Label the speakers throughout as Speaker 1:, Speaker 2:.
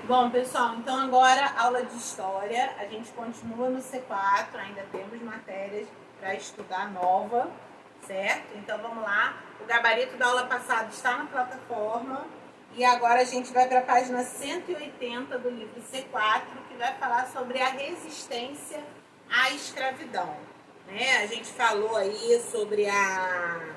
Speaker 1: Bom, pessoal, então agora aula de história. A gente continua no C4, ainda temos matérias para estudar nova, certo? Então vamos lá. O gabarito da aula passada está na plataforma e agora a gente vai para a página 180 do livro C4, que vai falar sobre a resistência à escravidão. Né? A gente falou aí sobre a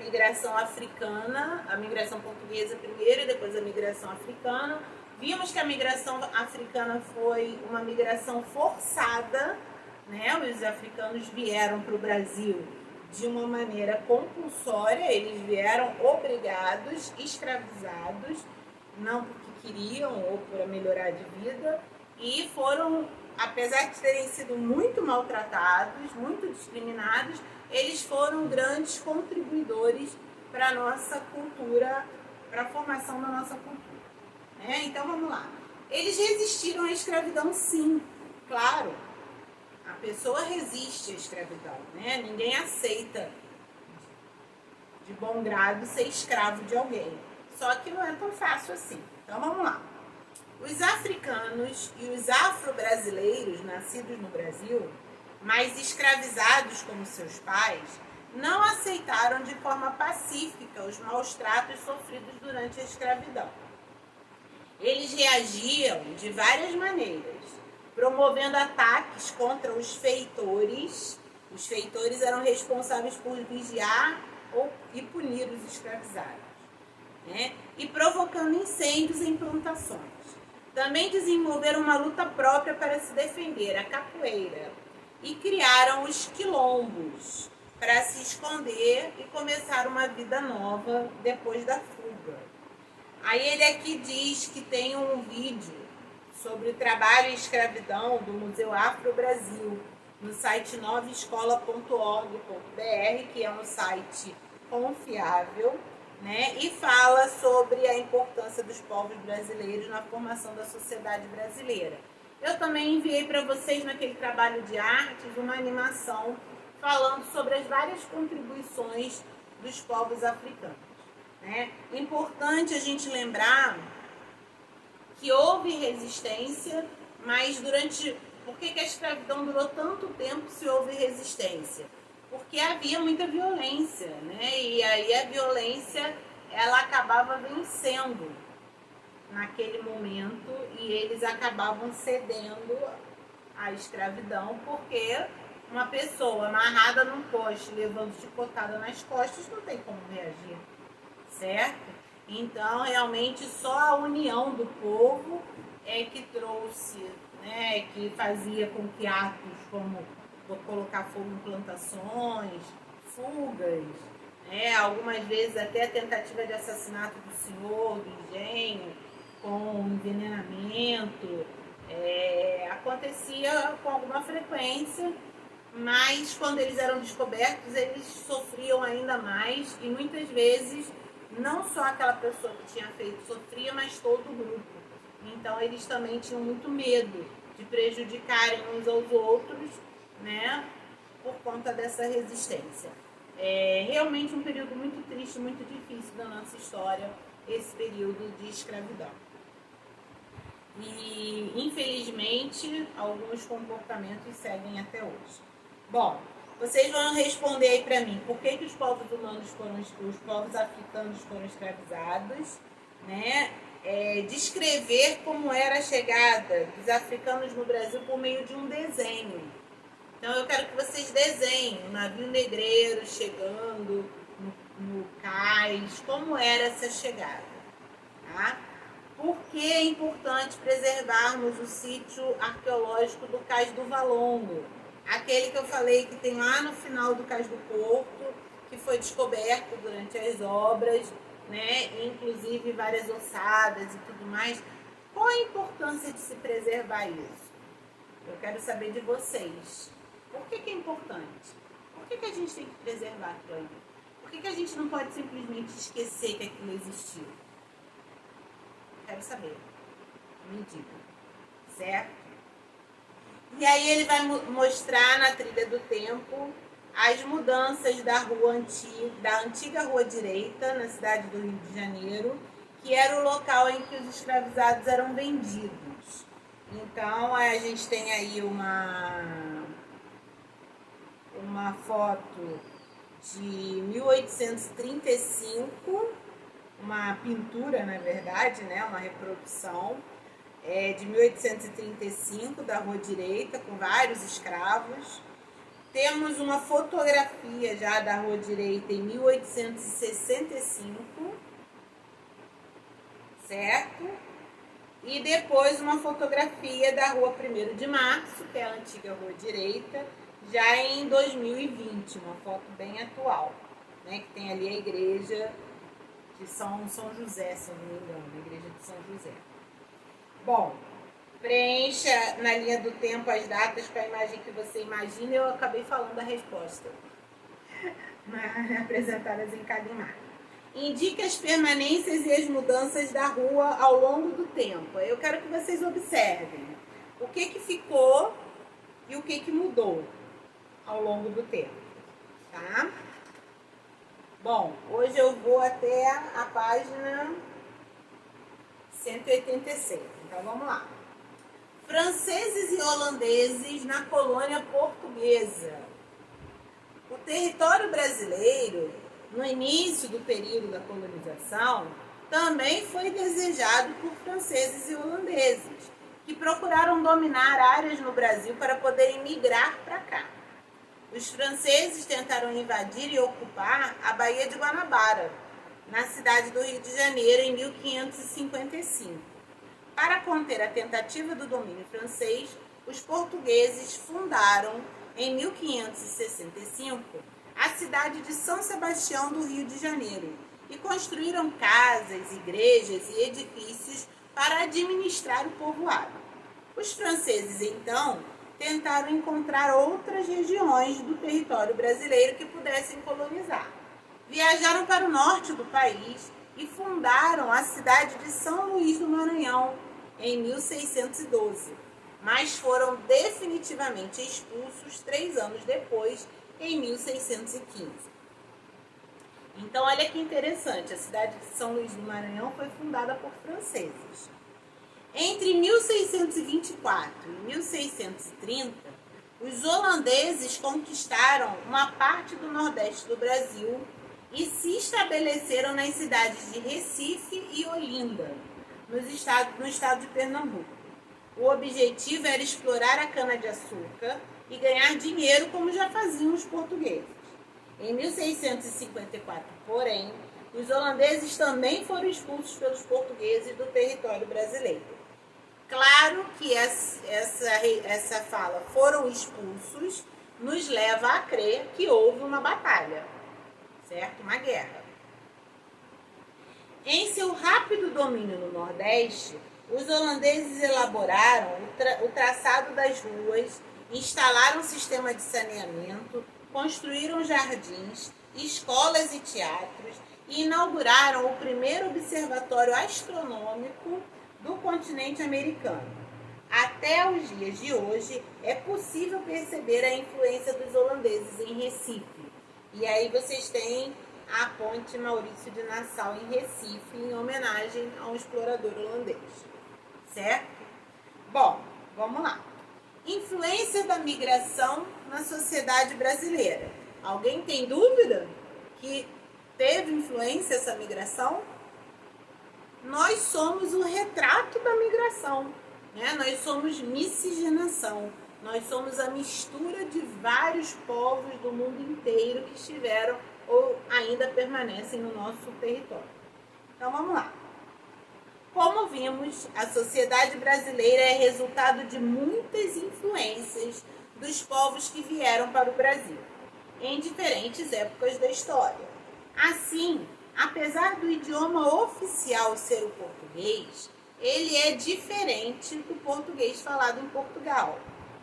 Speaker 1: migração africana, a migração portuguesa primeiro e depois a migração africana. Vimos que a migração africana foi uma migração forçada, né? Os africanos vieram para o Brasil de uma maneira compulsória, eles vieram obrigados, escravizados, não porque queriam ou para melhorar de vida, e foram, apesar de terem sido muito maltratados, muito discriminados, eles foram grandes contribuidores para a nossa cultura, para a formação da nossa cultura. Né? Então vamos lá. Eles resistiram à escravidão, sim, claro. A pessoa resiste à escravidão, né? Ninguém aceita de bom grado ser escravo de alguém. Só que não é tão fácil assim. Então vamos lá. Os africanos e os afro-brasileiros nascidos no Brasil, mas escravizados como seus pais, não aceitaram de forma pacífica os maus tratos sofridos durante a escravidão. Eles reagiam de várias maneiras, promovendo ataques contra os feitores. Os feitores eram responsáveis por vigiar e punir os escravizados, né? E provocando incêndios em plantações. Também desenvolveram uma luta própria para se defender, a capoeira, e criaram os quilombos para se esconder e começar uma vida nova depois da fuga. Aí ele aqui diz que tem um vídeo sobre o trabalho e escravidão do Museu Afro-Brasil no site novaescola.org.br, que é um site confiável, né? E fala sobre a importância dos povos brasileiros na formação da sociedade brasileira. Eu também enviei para vocês naquele trabalho de artes uma animação falando sobre as várias contribuições dos povos africanos. Né? Importante a gente lembrar que houve resistência, mas por que a escravidão durou tanto tempo se houve resistência? Porque havia muita violência, né? E aí a violência, ela acabava vencendo naquele momento e eles acabavam cedendo à escravidão, porque uma pessoa amarrada num poste, levando chicotada nas costas, não tem como reagir, certo? Então, realmente, só a união do povo é que trouxe, né, que fazia com que atos como colocar fogo em plantações, fugas, né, algumas vezes até a tentativa de assassinato do senhor, do engenho, com envenenamento, acontecia com alguma frequência, mas quando eles eram descobertos, eles sofriam ainda mais e muitas vezes não só aquela pessoa que tinha feito sofria, mas todo o grupo. Então eles também tinham muito medo de prejudicarem uns aos outros, né, por conta dessa resistência. É realmente um período muito triste, muito difícil da nossa história, esse período de escravidão. E, infelizmente, alguns comportamentos seguem até hoje. Bom, vocês vão responder aí para mim, por que os povos humanos os povos africanos foram escravizados, né? Descrever como era a chegada dos africanos no Brasil por meio de um desenho. Então eu quero que vocês desenhem o navio negreiro chegando no cais, como era essa chegada, tá? Por que é importante preservarmos o sítio arqueológico do Cais do Valongo? Aquele que eu falei que tem lá no final do Cais do Porto, que foi descoberto durante as obras, né? Inclusive várias ossadas e tudo mais. Qual a importância de se preservar isso? Eu quero saber de vocês. Por que é importante? Por que a gente tem que preservar aquilo ali? Por que a gente não pode simplesmente esquecer que aquilo existiu? Quero saber. Me diga. Certo? E aí ele vai mostrar na trilha do tempo as mudanças da antiga Rua Direita, na cidade do Rio de Janeiro, que era o local em que os escravizados eram vendidos. Então, a gente tem aí uma foto de 1835, uma pintura, na verdade, né, uma reprodução de 1835 da Rua Direita, com vários escravos. Temos uma fotografia já da Rua Direita em 1865, certo? E depois uma fotografia da Rua 1º de Março, que é a antiga Rua Direita, já em 2020, uma foto bem atual, né? Que tem ali a igreja de São José, se não me engano, a igreja de São José. Bom, preencha na linha do tempo as datas com a imagem que você imagina. Eu acabei falando a resposta, apresentadas em cada imagem. Indique as permanências e as mudanças da rua ao longo do tempo. Eu quero que vocês observem o que ficou e o que mudou ao longo do tempo, tá? Bom, hoje eu vou até a página 186. Então, vamos lá. Franceses e holandeses na colônia portuguesa. O território brasileiro, no início do período da colonização, também foi desejado por franceses e holandeses, que procuraram dominar áreas no Brasil para poderem migrar para cá. Os franceses tentaram invadir e ocupar a Baía de Guanabara, na cidade do Rio de Janeiro, em 1555. Para conter a tentativa do domínio francês, os portugueses fundaram, em 1565, a cidade de São Sebastião do Rio de Janeiro e construíram casas, igrejas e edifícios para administrar o povoado. Os franceses, então, tentaram encontrar outras regiões do território brasileiro que pudessem colonizar. Viajaram para o norte do país e fundaram a cidade de São Luís do Maranhão em 1612, mas foram definitivamente expulsos 3 anos depois, em 1615. Então, olha que interessante, a cidade de São Luís do Maranhão foi fundada por franceses. Entre 1624 e 1630, os holandeses conquistaram uma parte do nordeste do Brasil e se estabeleceram nas cidades de Recife e Olinda, no estado de Pernambuco. O objetivo era explorar a cana-de-açúcar e ganhar dinheiro como já faziam os portugueses. Em 1654, porém, os holandeses também foram expulsos pelos portugueses do território brasileiro. Claro que essa fala, foram expulsos, nos leva a crer que houve uma batalha, certo? Uma guerra. Em seu rápido domínio no Nordeste, os holandeses elaboraram o traçado das ruas, instalaram um sistema de saneamento, construíram jardins, escolas e teatros e inauguraram o primeiro observatório astronômico do continente americano. Até os dias de hoje, é possível perceber a influência dos holandeses em Recife. E aí vocês têm a Ponte Maurício de Nassau em Recife, em homenagem a um explorador holandês. Certo? Bom, vamos lá. Influência da migração na sociedade brasileira. Alguém tem dúvida que teve influência essa migração? Nós somos o retrato da migração, né? Nós somos miscigenação. Nós somos a mistura de vários povos do mundo inteiro que estiveram ou ainda permanecem no nosso território. Então, vamos lá. Como vimos, a sociedade brasileira é resultado de muitas influências dos povos que vieram para o Brasil, em diferentes épocas da história. Assim, apesar do idioma oficial ser o português, ele é diferente do português falado em Portugal.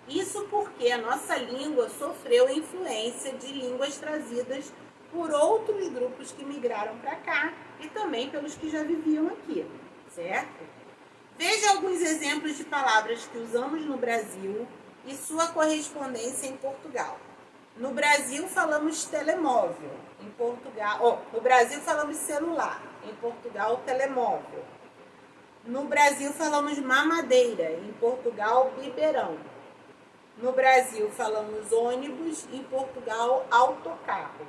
Speaker 1: Isso porque a nossa língua sofreu influência de línguas trazidas por outros grupos que migraram para cá e também pelos que já viviam aqui, certo? Veja alguns exemplos de palavras que usamos no Brasil e sua correspondência em Portugal. No Brasil falamos telemóvel, em Portugal, no Brasil falamos celular, em Portugal telemóvel. No Brasil falamos mamadeira, em Portugal biberão. No Brasil falamos ônibus, em Portugal autocarro.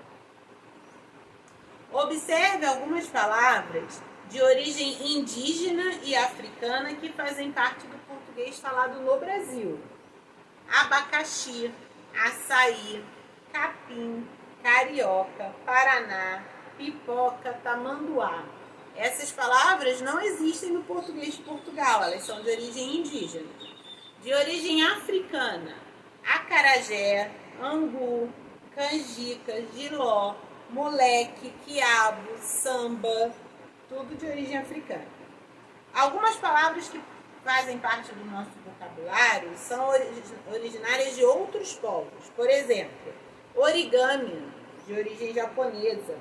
Speaker 1: Observe algumas palavras de origem indígena e africana que fazem parte do português falado no Brasil. Abacaxi, açaí, capim, carioca, paraná, pipoca, tamanduá. Essas palavras não existem no português de Portugal, elas são de origem indígena. De origem africana, acarajé, angu, canjica, giló, moleque, quiabo, samba, tudo de origem africana. Algumas palavras que fazem parte do nosso vocabulário são originárias de outros povos. Por exemplo, origami, de origem japonesa,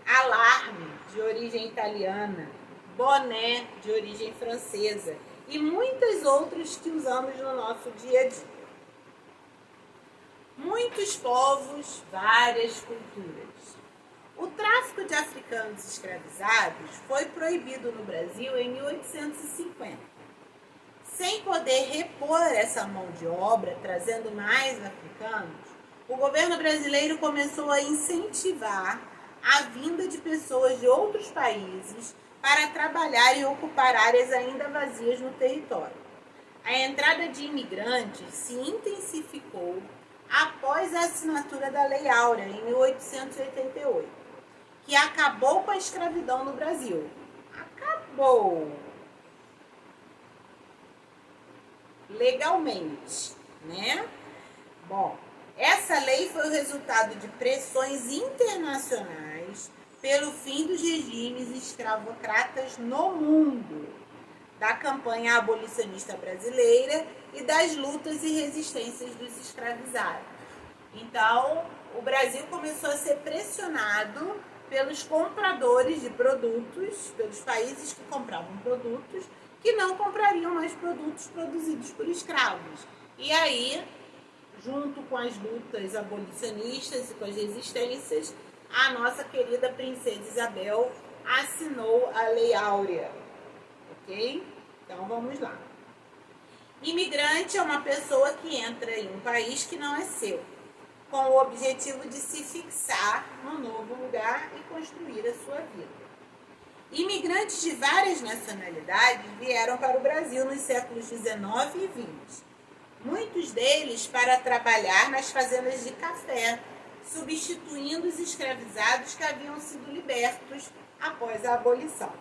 Speaker 1: alarme, de origem italiana, boné, de origem francesa, e muitas outras que usamos no nosso dia a dia. Muitos povos, várias culturas. O tráfico de africanos escravizados foi proibido no Brasil em 1850. Sem poder repor essa mão de obra, trazendo mais africanos, o governo brasileiro começou a incentivar a vinda de pessoas de outros países para trabalhar e ocupar áreas ainda vazias no território. A entrada de imigrantes se intensificou após a assinatura da Lei Áurea, em 1888, que acabou com a escravidão no Brasil. Acabou! Legalmente, né? Bom, essa lei foi o resultado de pressões internacionais pelo fim dos regimes escravocratas no mundo, da campanha abolicionista brasileira e das lutas e resistências dos escravizados. Então, o Brasil começou a ser pressionado pelos compradores de produtos, pelos países que compravam produtos, que não comprariam mais produtos produzidos por escravos. E aí, junto com as lutas abolicionistas e com as resistências, a nossa querida princesa Isabel assinou a Lei Áurea. Ok? Então, vamos lá. Imigrante é uma pessoa que entra em um país que não é seu, com o objetivo de se fixar num novo lugar e construir a sua vida. Imigrantes de várias nacionalidades vieram para o Brasil nos séculos XIX e XX. Muitos deles para trabalhar nas fazendas de café, substituindo os escravizados que haviam sido libertos após a abolição.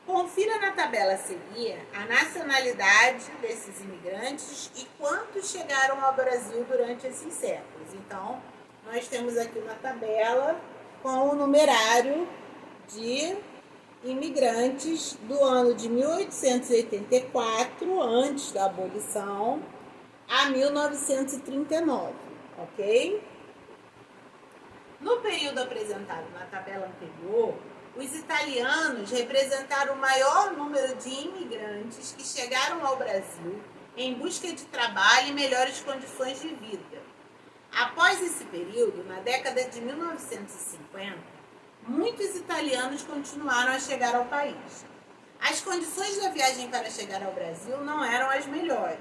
Speaker 1: Confira na tabela a seguir a nacionalidade desses imigrantes e quantos chegaram ao Brasil durante esses séculos. Então, nós temos aqui uma tabela com o numerário de imigrantes do ano de 1884, antes da abolição, a 1939, ok? No período apresentado na tabela anterior, os italianos representaram o maior número de imigrantes que chegaram ao Brasil em busca de trabalho e melhores condições de vida. Após esse período, na década de 1950, muitos italianos continuaram a chegar ao país. As condições da viagem para chegar ao Brasil não eram as melhores.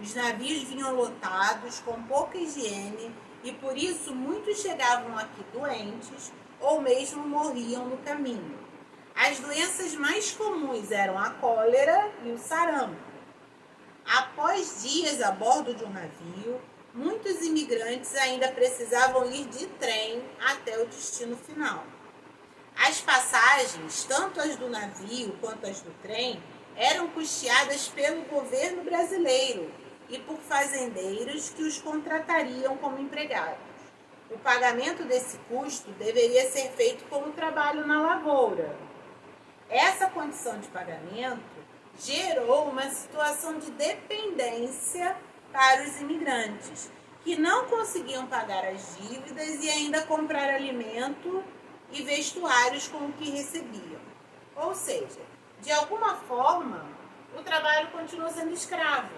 Speaker 1: Os navios vinham lotados, com pouca higiene, e por isso muitos chegavam aqui doentes ou mesmo morriam no caminho. As doenças mais comuns eram a cólera e o sarampo. Após dias a bordo de um navio, muitos imigrantes ainda precisavam ir de trem até o destino final. As passagens, tanto as do navio quanto as do trem, eram custeadas pelo governo brasileiro e por fazendeiros que os contratariam como empregados. O pagamento desse custo deveria ser feito como trabalho na lavoura. Essa condição de pagamento gerou uma situação de dependência para os imigrantes, que não conseguiam pagar as dívidas e ainda comprar alimento e vestuários com o que recebiam. Ou seja, de alguma forma, o trabalho continuou sendo escravo.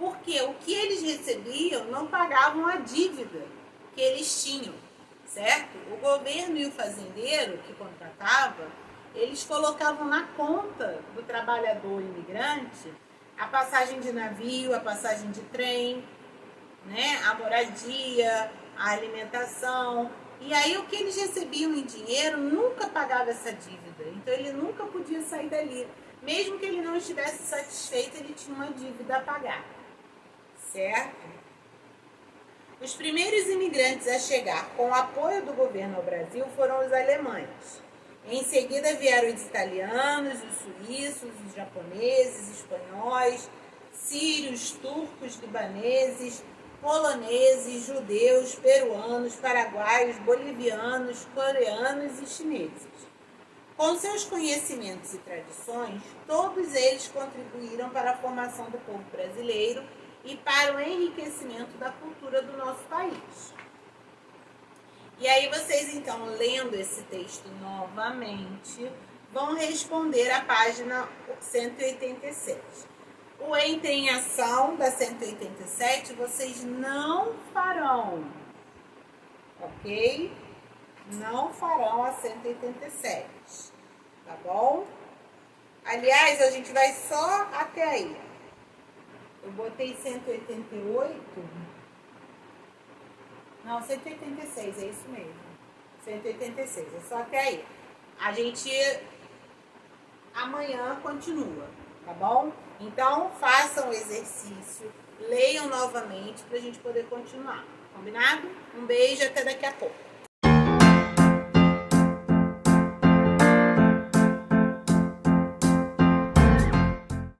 Speaker 1: porque o que eles recebiam não pagavam a dívida que eles tinham, certo? O governo e o fazendeiro que contratava, eles colocavam na conta do trabalhador imigrante a passagem de navio, a passagem de trem, né? A moradia, a alimentação. E aí o que eles recebiam em dinheiro nunca pagava essa dívida. Então ele nunca podia sair dali. Mesmo que ele não estivesse satisfeito, ele tinha uma dívida a pagar. Certo? Os primeiros imigrantes a chegar com o apoio do governo ao Brasil foram os alemães. Em seguida vieram os italianos, os suíços, os japoneses, espanhóis, sírios, turcos, libaneses, poloneses, judeus, peruanos, paraguaios, bolivianos, coreanos e chineses. Com seus conhecimentos e tradições, todos eles contribuíram para a formação do povo brasileiro e para o enriquecimento da cultura do nosso país. E aí vocês, então, lendo esse texto novamente, vão responder a página 187. O Entre em Ação, da 187, vocês não farão, ok? Não farão a 187, tá bom? Aliás, a gente vai só até aí. Eu botei 188... Não, 186, é isso mesmo. 186, é só até aí. A gente amanhã continua, tá bom? Então, façam o exercício, leiam novamente pra gente poder continuar. Combinado? Um beijo, até daqui a pouco.